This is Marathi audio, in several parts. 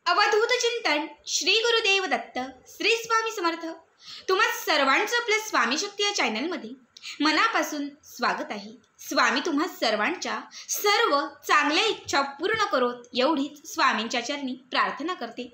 अवधूत चिंतन श्री गुरुदेव दत्त श्री स्वामी समर्थ। तुम्हा सर्वांचं आपल्या स्वामी शक्ती या चॅनलमध्ये मनापासून स्वागत आहे। स्वामी तुम्हा सर्वांच्या सर्व चांगल्या इच्छा पूर्ण करोत एवढीच स्वामींच्या चरणी प्रार्थना करते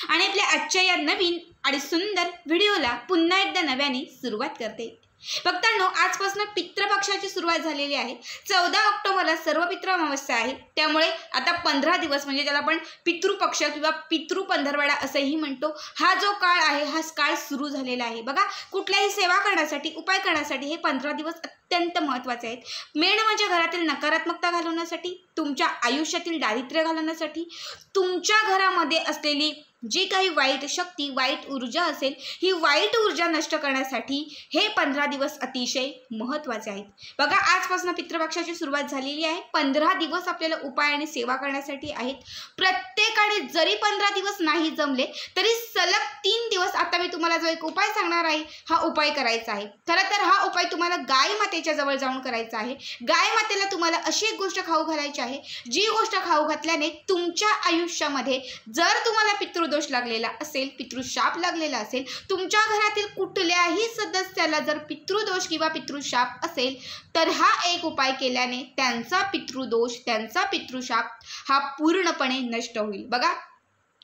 आणि आपल्या आजच्या या नवीन आणि सुंदर व्हिडिओला पुन्हा एकदा नव्याने सुरुवात करते। भक्तांनो, आजपासून पितृपक्षाची सुरुवात झालेली आहे। 14 ऑक्टोबरला सर्व पितृ अमावस्या आहे, त्यामुळे आता 15 दिवस म्हणजे त्याला आपण पितृपक्ष किंवा पितृ पंधरवडा असंही म्हणतो, हा जो काळ आहे हा काळ सुरू झालेला आहे। बघा, कुठल्याही सेवा करण्यासाठी उपाय करण्यासाठी हे 15 दिवस अत्यंत महत्त्वाचे आहेत। मेन म्हणजे घरातील नकारात्मकता घालवण्यासाठी, तुमच्या आयुष्यातील दारिद्र्य घालवण्यासाठी, तुमच्या घरामध्ये असलेली जी काही वाईट शक्ती वाईट ऊर्जा असेल ही वाईट ऊर्जा नष्ट करण्यासाठी हे 15 दिवस अतिशय महत्त्वाचे आहेत। बघा, आजपासून पितृपक्षाची सुरुवात झालेली आहे। 15 दिवस आपल्याला उपाय आणि सेवा करण्यासाठी आहेत। प्रत्येकाने जरी 15 दिवस नाही जमले तरी सलग 3 दिवस आता मी तुम्हाला जो एक उपाय सांगणार आहे हा उपाय करायचा आहे। खरं तर हा उपाय तुम्हाला गाय मातेच्या जवळ जाऊन करायचा आहे। गाय मातेला तुम्हाला अशी एक गोष्ट खाऊ घालायची आहे जी गोष्ट खाऊ घातल्याने तुमच्या आयुष्यामध्ये जर तुम्हाला पितृ दोष लागलेला असेल, पितृशाप लागलेला असेल, तुमच्या घरातील कुठल्याही सदस्याला जर पितृदोष किंवा पितृशाप असेल तर हा एक उपाय केल्याने त्यांचा पितृदोष त्यांचा पितृशाप हा पूर्णपणे नष्ट होईल। बघा,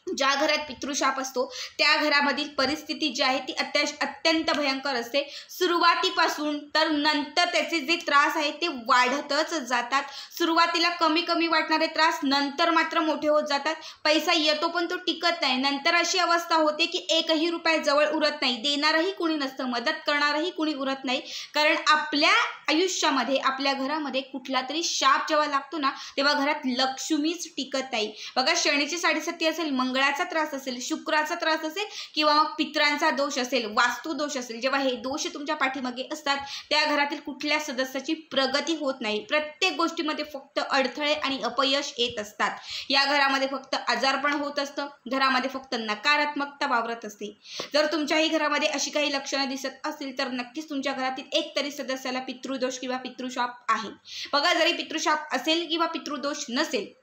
ज्या घरात पितृशाप असतो त्या घरामधील परिस्थिती जी आहे ती अत्यंत भयंकर असते। सुरुवातीपासून तर नंतर त्याचे जे त्रास आहे ते वाढतच जातात। सुरुवातीला कमी कमी वाटणारे त्रास नंतर मात्र मोठे होत जातात। पैसा येतो पण तो टिकत नाही। नंतर अशी अवस्था होते की एकही रुपया जवळ उरत नाही, देणारही कुणी नसतं, मदत करणारही कुणी उरत नाही। कारण आपल्या आयुष्यामध्ये आपल्या घरामध्ये कुठला तरी शाप जेव्हा लागतो ना तेव्हा घरात लक्ष्मीच टिकत नाही। बघा, शनीची 7.5 असेल, मंगळाचा त्रास असेल, शुक्राचा त्रास असेल किंवा मग पितरांचा दोष असेल, वास्तू दोष असेल, जेव्हा हे दोष तुमच्या पाठीमागे असतात त्या घरातील कुठल्या सदस्याची प्रगती होत नाही। प्रत्येक गोष्टीमध्ये फक्त अडथळे आणि अपयश येत असतात। या घरामध्ये फक्त आजारपण होत असतं, घरामध्ये फक्त नकारात्मकता वावरत असते। जर तुमच्याही घरामध्ये अशी काही लक्षणं दिसत असतील तर नक्कीच तुमच्या घरातील एक तरी सदस्याला पितृदोष किंवा पितृशाप आहे। बघा, जरी पितृशाप असेल किंवा पितृदोष नसेल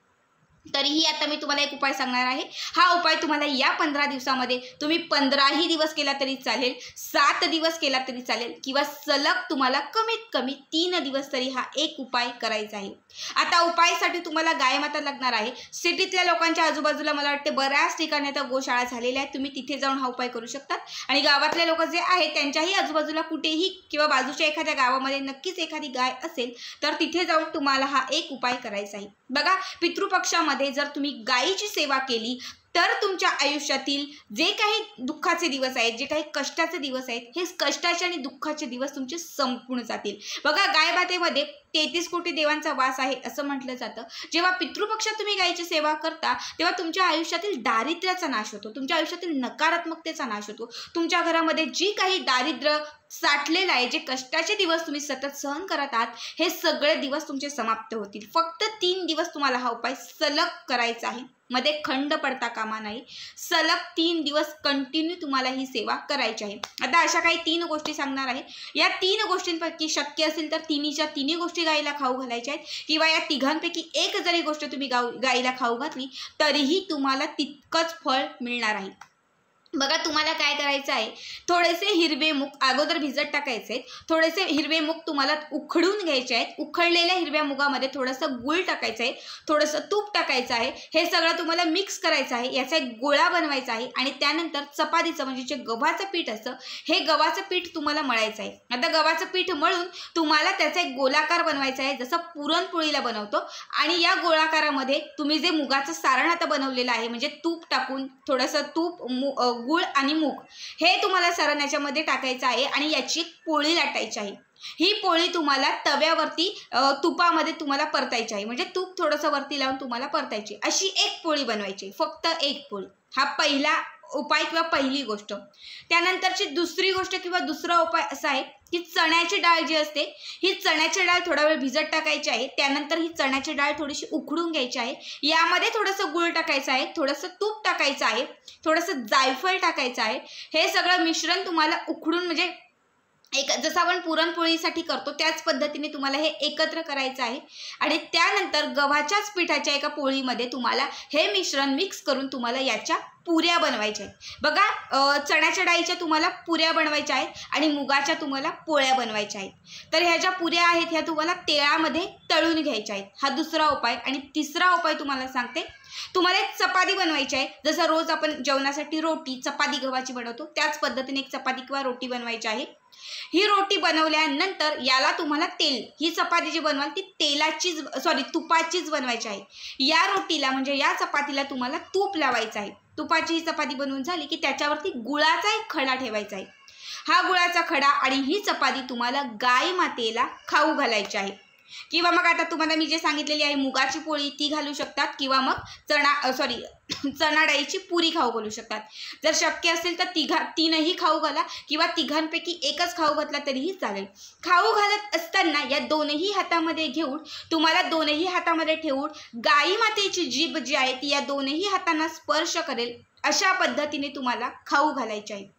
तरीही आता मी तुम्हाला एक उपाय सांगणार आहे। हा उपाय तुम्हाला या 15 दिवसामध्ये तुम्ही 15ही दिवस केला तरी चालेल, 7 दिवस केला तरी चालेल किंवा सलग तुम्हाला कमीत कमी 3 दिवस तरी हा एक उपाय करायचा आहे। आता उपायासाठी तुम्हाला गाय माता लागणार आहे। सिटीतल्या लोकांच्या आजूबाजूला मला वाटते बऱ्याच ठिकाणी आता गोशाळा झालेल्या आहेत, तुम्ही तिथे जाऊन हा उपाय करू शकतात। आणि गावातले लोक जे आहेत त्यांच्याही आजूबाजूला कुठेही किंवा बाजूच्या एखाद्या गावामध्ये नक्कीच एखादी गाय असेल तर तिथे जाऊन तुम्हाला हा एक उपाय करायचा आहे। बघा, पितृपक्षामध्ये जर तुम्ही गायीची सेवा केली तर तुमच्या आयुष्यातील जे काही दुःखाचे दिवस आहेत, जे काही कष्टाचे दिवस आहेत, हे कष्टाचे आणि दुःखाचे दिवस तुमचे संपून जातील। बघा, गाय मातेमध्ये 33 कोटी देवांचा वास आहे असं म्हटलं जातं। जेव्हा पितृपक्षात तुम्ही गायीची सेवा करता तेव्हा तुमच्या आयुष्यातील दारिद्र्याचा नाश होतो, तुमच्या आयुष्यातील नकारात्मकतेचा नाश होतो। तुमच्या घरामध्ये जी काही दारिद्र्य साठलेलं आहे, जे कष्टाचे दिवस तुम्ही सतत सहन करत आहात, हे सगळे दिवस तुमचे समाप्त होतील। फक्त 3 दिवस तुम्हाला हा उपाय सलग करायचा आहे, मध्ये खंड पडता कामा नाही। सलग 3 दिवस कंटिन्यू तुम्हाला ही सेवा करायची आहे। आता अशा काही 3 गोष्टी सांगणार आहे। या 3 गोष्टींपैकी शक्य असेल तर तिन्हीच्या तिन्ही गोष्टी गायीला खाऊ घालायच्या आहेत किंवा या तिघांपैकी एक जरी गोष्ट तुम्ही गायीला खाऊ घातली तरीही तुम्हाला तितकंच फळ मिळणार आहे। बघा, तुम्हाला काय करायचं आहे, थोडेसे हिरवे मूग अगोदर भिजत टाकायचे आहेत। थोडेसे हिरवे मूग तुम्हाला उखडून घ्यायचे आहेत। उखडलेल्या हिरव्या मुगामध्ये थोडंसं गूळ टाकायचं आहे, थोडंसं तूप टाकायचं आहे। हे सगळं तुम्हाला मिक्स करायचं आहे, याचा एक गोळा बनवायचा आहे आणि त्यानंतर चपातीचं म्हणजे जे गव्हाचं पीठ असतं हे गव्हाचं पीठ तुम्हाला मळायचं आहे। आता गव्हाचं पीठ मळून तुम्हाला त्याचा एक गोलाकार बनवायचा आहे, जसं पुरणपोळीला बनवतो। आणि या गोलाकारामध्ये तुम्ही जे मुगाचं सारण आता बनवलेलं आहे म्हणजे तूप टाकून थोडंसं तूप गूळ आणि मूग हे तुम्हाला सारण याच्यामध्ये टाकायचं आहे आणि याची पोळी लाटायची आहे। ही पोळी तुम्हाला तव्यावरती तुपामध्ये तुम्हाला परतायची आहे, म्हणजे तूप थोडंसं वरती लावून तुम्हाला परतायची। अशी एक पोळी बनवायची, फक्त एक पोळी। हा पहिला उपाय किंवा पहिली गोष्ट। त्यानंतरची दुसरी गोष्ट किंवा दुसरा उपाय असा आहे की चण्याची डाळ जी असते ही चण्याची डाळ थोडा वेळ भिजत टाकायची आहे। त्यानंतर ही चण्याची डाळ थोडीशी उकडून घ्यायची आहे। यामध्ये थोडंसं गूळ टाकायचं आहे, थोडंसं तूप टाकायचं आहे, थोडंसं जायफळ टाकायचं आहे। हे सगळं मिश्रण तुम्हाला उकडून म्हणजे जसं आपण पुरणपोळीसाठी करतो त्याच पद्धतीने तुम्हाला हे एकत्र करायचं आहे आणि त्यानंतर गव्हाच्याच पिठाच्या एका पोळीमध्ये तुम्हाला हे मिश्रण मिक्स करून तुम्हाला याच्या पुऱ्या बनवायच्या आहेत। बघा, चण्याच्या डाळीच्या तुम्हाला पुऱ्या बनवायच्या आहेत आणि मुगाच्या तुम्हाला पोळ्या बनवायच्या आहेत। तर ह्या ज्या पुऱ्या आहेत ह्या तुम्हाला तेलामध्ये तळून घ्यायच्या आहेत। हा दुसरा उपाय। आणि तिसरा उपाय तुम्हाला सांगते, तुम्हाला एक चपाती बनवायची आहे। जसं रोज आपण जेवणासाठी रोटी चपाती गव्हाची बनवतो त्याच पद्धतीने एक चपाती किंवा रोटी बनवायची आहे। ही रोटी बनवल्यानंतर याला तुम्हाला ही चपाती जी बनवाल ती तुपाचीच बनवायची आहे। या रोटीला म्हणजे या चपातीला तुम्हाला तूप लावायचं आहे। तुपाची ही चपाती बनवून झाली की त्याच्यावरती गुळाचा एक खडा ठेवायचा आहे। हा गुळाचा खडा आणि ही चपाती तुम्हाला गाय मातेला खाऊ घालायची आहे। किंवा मग आता तुम्हाला मी जे सांगितलेली आहे मुगाची पोळी ती घालू शकतात किंवा मग चणा डाळीची पुरी खाऊ घालू शकतात। जर शक्य असेल तर तीनही खाऊ घाला किंवा तिघांपैकी एकच खाऊ घातला तरीही चालेल। खाऊ घालत असताना या दोनही हातामध्ये घेऊन तुम्हाला दोनही हातामध्ये ठेवून गाई मातेची जीभ जी आहे ती या दोनही हातांना स्पर्श करेल अशा पद्धतीने तुम्हाला खाऊ घालायची आहे।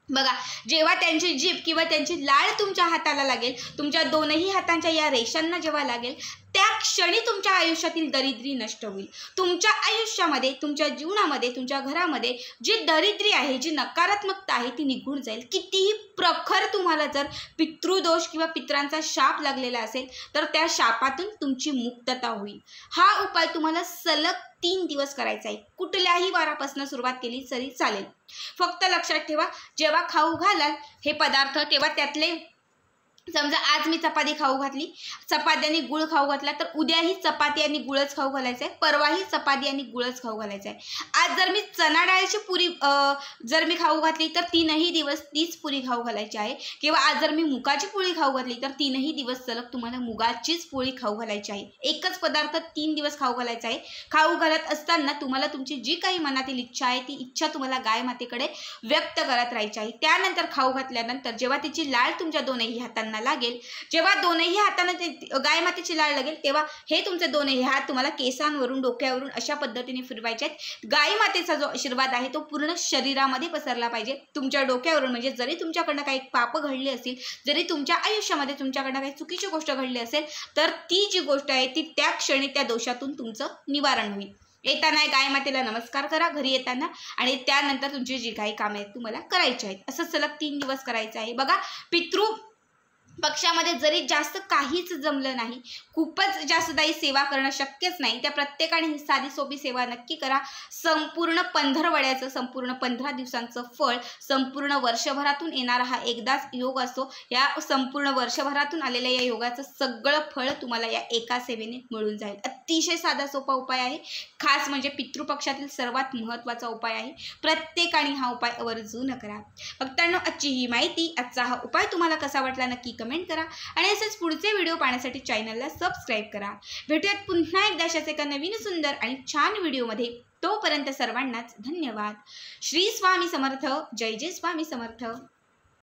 बघा, जेव्हा त्यांची जीभ किंवा त्यांची लाळ तुमच्या हाताला लागेल, तुमच्या दोनही हातांच्या या रेषांना जेव्हा लागेल त्या क्षणी तुमच्या आयुष्यातील दरिद्री नष्ट होईल। तुमच्या आयुष्यामध्ये, तुमच्या जीवनामध्ये, तुमच्या घरामध्ये जी दरिद्री आहे, जी नकारात्मकता आहे ती निघून जाईल। कितीही प्रखर तुम्हाला जर पितृदोष किंवा पितरांचा शाप लागलेला असेल तर त्या शापातून तुमची मुक्तता होईल। हा उपाय तुम्हाला सलग 3 दिवस करायचा आहे। कुठल्याही वारापासून सुरुवात केली तरी चालेल। फक्त लक्षात ठेवा, जेव्हा खाऊ घालाल हे पदार्थ तेव्हा त्यातले, समजा आज मी चपाती खाऊ घातली, चपाती आणि गुळ खाऊ घातला तर उद्याही चपाती आणि गुळच खाऊ घालायचं आहे, परवाही चपाती आणि गुळच खाऊ घालायचं आहे। आज जर मी चणा डाळीची पुरी जर मी खाऊ घातली तर 3ही दिवस तीच पुरी खाऊ घालायची आहे। किंवा आज जर मी मुगाची पोळी खाऊ घातली तर 3ही दिवस सलग तुम्हाला मुगाचीच पोळी खाऊ घालायची आहे। एकच पदार्थ 3 दिवस खाऊ घालायचा आहे। खाऊ घालत असताना तुम्हाला तुमची जी काही मनातील इच्छा आहे ती इच्छा तुम्हाला गाय मातेकडे व्यक्त करत राहायची आहे। त्यानंतर खाऊ घातल्यानंतर जेव्हा तिची लाळ तुमच्या दोनही हातांना लागेल, जेव्हा दोनही हाताने गाय मातेची लाळ लागेल तेव्हा हे तुमचे दोनही हात तुम्हाला केसांवरून डोक्यावरून अशा पद्धतीने फिरवायचे आहेत। गाय मातेचा जो आशीर्वाद आहे तो पूर्ण शरीरामध्ये पसरला पाहिजे। तुमच्या डोक्यावरून, म्हणजे जरी तुमच्याकडनं काही पाप घडली असतील, जरी तुमच्या आयुष्यामध्ये तुमच्याकडनं काही चुकीची गोष्ट घडली असेल तर ती जी गोष्ट आहे ती त्या क्षणी त्या दोषातून तुमचं निवारण होईल। येताना गाय मातेला नमस्कार करा घरी येताना आणि त्यानंतर तुमची जी काही कामे आहेत तुम्हाला करायची आहेत। असं सलग 3 दिवस करायचं आहे। बघा, पितृ पक्षामध्ये जरी जास्त काहीच जमलं नाही, खूपच जास्त दाई सेवा करणं शक्यच नाही, त्या प्रत्येकाने ही साधी सोपी सेवा नक्की करा। संपूर्ण पंधरवड्याचं, संपूर्ण 15 दिवसांचं फळ संपूर्ण वर्षभरातून येणारा हा एकदाच योग असतो। या संपूर्ण वर्षभरातून आलेल्या या योगाचं सगळं फळ तुम्हाला या एका सेवेने मिळून जाईल। अतिशय साधा सोपा उपाय आहे, खास म्हणजे पितृपक्षातील सर्वात महत्त्वाचा उपाय आहे। प्रत्येकाने हा उपाय आवर्जून करा। भक्तांनो, आजची ही माहिती, आजचा हा उपाय तुम्हाला कसा वाटला नक्की कमेंट करा आणि असेच पुढचे व्हिडिओ पाहण्यासाठी चॅनलला सबस्क्राइब करा। भेटूयात पुन्हा एकदा अशाच एका नवीन सुंदर आणि छान व्हिडिओमध्ये। तोपर्यंत सर्वांनाच धन्यवाद। श्री स्वामी समर्थ। जय जय स्वामी समर्थ।